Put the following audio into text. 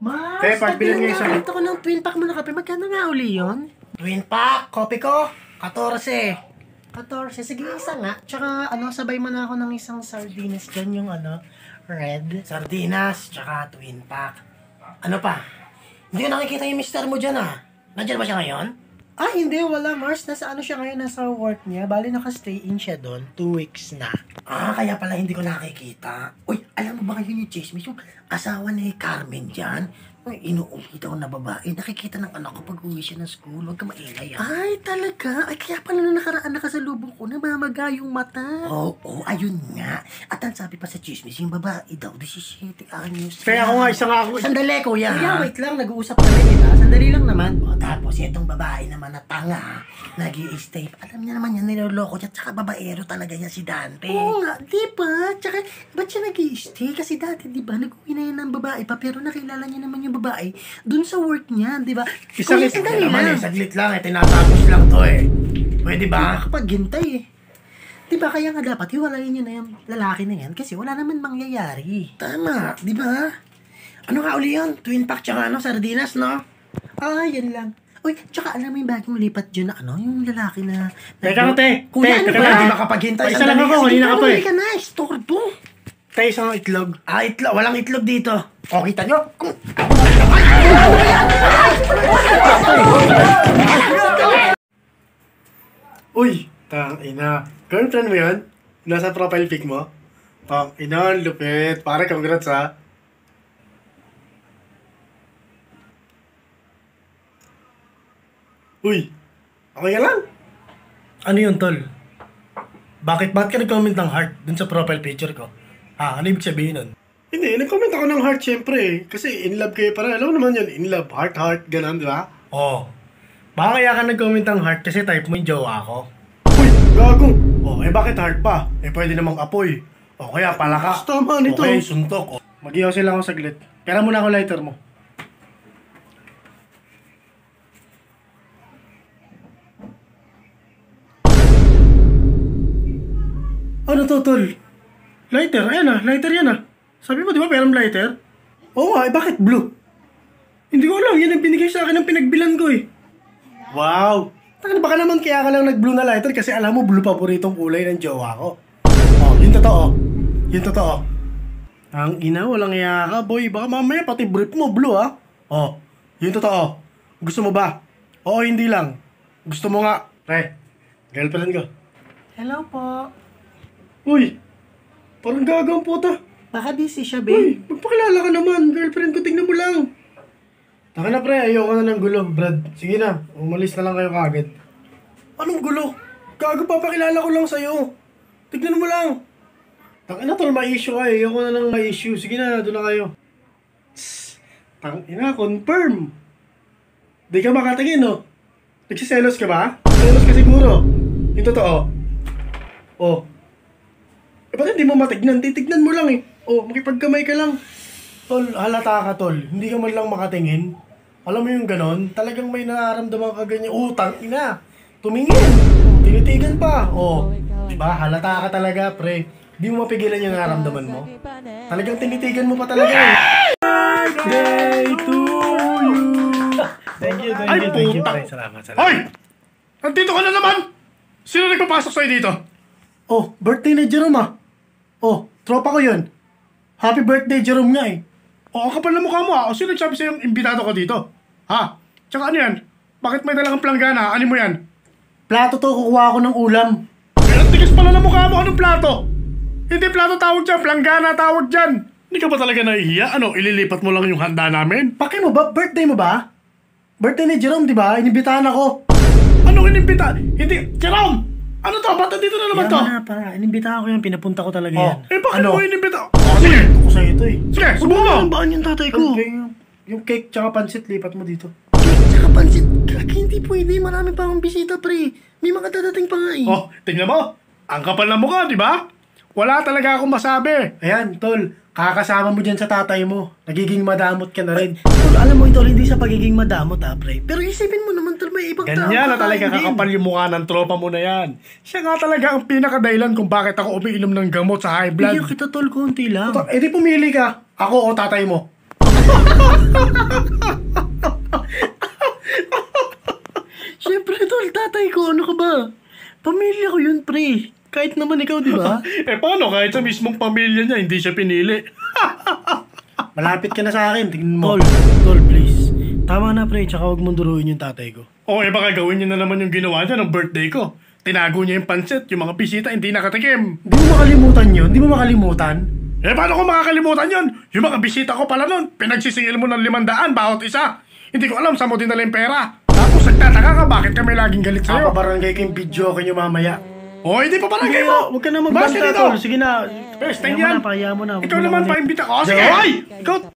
Mars, Te, pagbilan nga isang... Ito ko ng twin pack mo na kape. Magkano nga uli yun? Twin pack, kopi ko, 14. 14. Sige, isa nga. Tsaka, sabay mo na ako ng isang sardinas dyan, yung red. Sardinas, tsaka twin pack. Ano pa? Hindi ko nakikita yung mister mo dyan Nandiyan ba siya ngayon? Ah, hindi. Wala, Mars. Nasa siya ngayon? Nasa work niya. Bali, naka-stay in siya doon. 2 weeks na. Kaya pala hindi ko nakikita. Uy, alam mo ba kayo yung chismis? Yung asawa ni Carmen dyan? Inuuwi daw na babae. Nakikita ng anak ko pag uwi siya ng school. Huwag ka maingay Ay, talaga? Ay, kaya pala na nakaraan nakasalubong ko. Namamaga yung mata. Oo, ayun nga. At ang sabi pa sa chismis, yung babae daw, 17 anyos. Kaya ako nga, isa nga ako. Sandali, kuya. Kuya, wait lang. Nag-uusap kami, diba? Sandali lang naman. Tapos itong babae naman na tanga, nag-i-stay. Alam niya naman yan, niloloko siya. Tsaka babaero talaga yan si Dante. Oo nga, di ba? Tsaka, ba't siya nag-i-stay? Kasi dati, di ba, nag-uwi na yan ng babae pa, pero nakilala niya naman yung babae dun sa work niya, di ba? Isang sandali naman saglit lang tinatapos lang to Pwede ba? Kapaghintay Di ba, kaya nga dapat hiwalayin niyo na yung lalaki na yan kasi wala naman mangyayari. Tama, di ba? Ano nga uli yun? Twin pack tsaka sardinas, no? Yan lang. Uy, tsaka alam mo yung bagong lipat dyan na yung lalaki na... Teka, te. Kuya, Te, ano teka ba? lang. Hindi makapaghintay. Isa lang ako, hindi na ka pa Hindi ka na, istorbo. Tayo isang itlog. Itlog. Walang itlog dito. O, kita nyo? Uy, ina. Girlfriend mo yun? Nasa profile pic mo? Ina, lupit. Pare, congrats Uy, okay ka lang? Ano yun, tol? Bakit ka nag-comment ng heart dun sa profile picture ko? Ano ibig sabihin nun? Hindi, nag-comment ako ng heart syempre. Kasi in love kayo para. Alam mo naman yun, in love, heart, ganun, di ba? Oo. Baka kaya ka nag-comment ng heart kasi type mo yung jowa ko. Uy, gago! Bakit heart pa? Pwede namang apoy. Kaya palaka. Tama nito. Okay, suntok. Mag-iyaw sila ako saglit. Pera muna ako lighter mo. Ano to, tol? Lighter? Ayan lighter yan Sabi mo, di ba, perang lighter? Oo nga, bakit blue? Hindi ko alam, yan ang binigay sa akin ng pinagbilan ko Wow! Baka naman kaya ka lang nag-blue na lighter kasi alam mo, blue paboritong kulay ng jowa ko. Yun totoo. Yun totoo. Ang ina, walang iya ka, boy. Baka mamaya pati brief mo, blue yun totoo. Gusto mo ba? Oo, hindi lang. Gusto mo nga. Pre, girlfriend ko. Hello po. Uy, parang gagang puta. Baka busy siya, Uy, babe. magpakilala ka naman. Girlfriend ko, tignan mo lang. Taka na pre, ayoko na ng gulo, Brad. Sige na, umalis na lang kayo kagad. Anong gulo? Gago, papakilala ko lang sa'yo. Tignan mo lang. Taka na tol, may issue ka Ayoko na ng may issue. Sige na, doon na kayo. Tangina, confirm. Di ka makatingin, no? Nagsiselos ka ba? Selos ka siguro. Yung totoo. Ba't hindi mo matignan? Titignan mo lang makipagkamay ka lang. Tol, halata ka tol. Hindi ka man lang makatingin. Alam mo yung ganon? Talagang may nararamdaman ka ganyan. Tangina. Tumingin. Tinitigan pa. Diba? Halata ka talaga, pre. Di mo mapigilan yung nararamdaman mo. Talagang tinitigan mo pa talaga Birthday to you. Thank you, pre. Salamat. Hoy! Nandito ka na naman! Sino nagpapasok sa'yo dito? Birthday ni Jerome tropa ko yun. Happy birthday, Jerome nga ang kapal na mukha mo sino nagsabi sa'yo yung imbitado ko dito? Tsaka ano yan? Bakit may dalang planggana? Ano mo yan? Plato to, kukuha ako ng ulam. Pero tigas pala na mukha mo, anong plato? Hindi plato tawag dyan, planggana tawag dyan. Hindi ka ba talaga nahihiya? Ililipat mo lang yung handa namin? Paki mo ba? Birthday mo ba? Birthday ni Jerome, di ba? Inimbitahan ako. Anong inimbitahan? Hindi, Jerome! Ano to? Ba't dito na naman to? Inimbitahan ko yan, pinapunta ko talaga yan. Bakit mo inimbitahan? Sige! Ako sa'yo ito Sige, subukan mo! Ang baan yung tatay ko? Yung cake tsaka pansit, lipat mo dito. Cake tsaka pansit? Hindi pwede, marami pa akong bisita, pre. May mga dadating pa nga Tingnan mo! Ang kapal na mukha, di ba? Wala talaga akong masabi. Ayan, tol. Kakasama mo dyan sa tatay mo. Nagiging madamot ka na rin. Tol, alam mo ito, hindi sa pagiging madamot, pre. Pero isipin mo naman, tol, may ibang tao. Ganyan na talaga kakapal yung mukha ng tropa mo na yan. Siya nga talaga ang pinakadahilan kung bakit ako umiinom ng gamot sa high blood. Bigyan kita, tol, konti lang. Di pumili ka. Ako o tatay mo. Pamilya ko yun, pre. Kahit naman ikaw, di ba? Paano kahit sa mismong pamilya niya, hindi siya pinili? Malapit ka na sa akin, tingnan mo. Tol, please. Tama na, pre. Tsaka huwag mong duruin yung tatay ko. Baka gawin niya na naman yung ginawa niya ng birthday ko. Tinago niya yung pansit, yung mga bisita hindi nakatikim. Di mo makalimutan yun? Di mo makalimutan? Paano ko makakalimutan yun? Yung mga bisita ko pala nun, pinagsisingil mo ng 500 bawat isa. Hindi ko alam saan mo dinala yung pera. Tapos nagtataka ka bakit kami laging galit sa'yo. Barangay ko yung video ko nyo mamaya. Hindi pa barangay Sige, mo. huwag ka na magbanta, tol. Sige na. Pwes, Kaya mo na. Ikaw naman pa imbita ko. Sige, Joy! hoy! Ikaw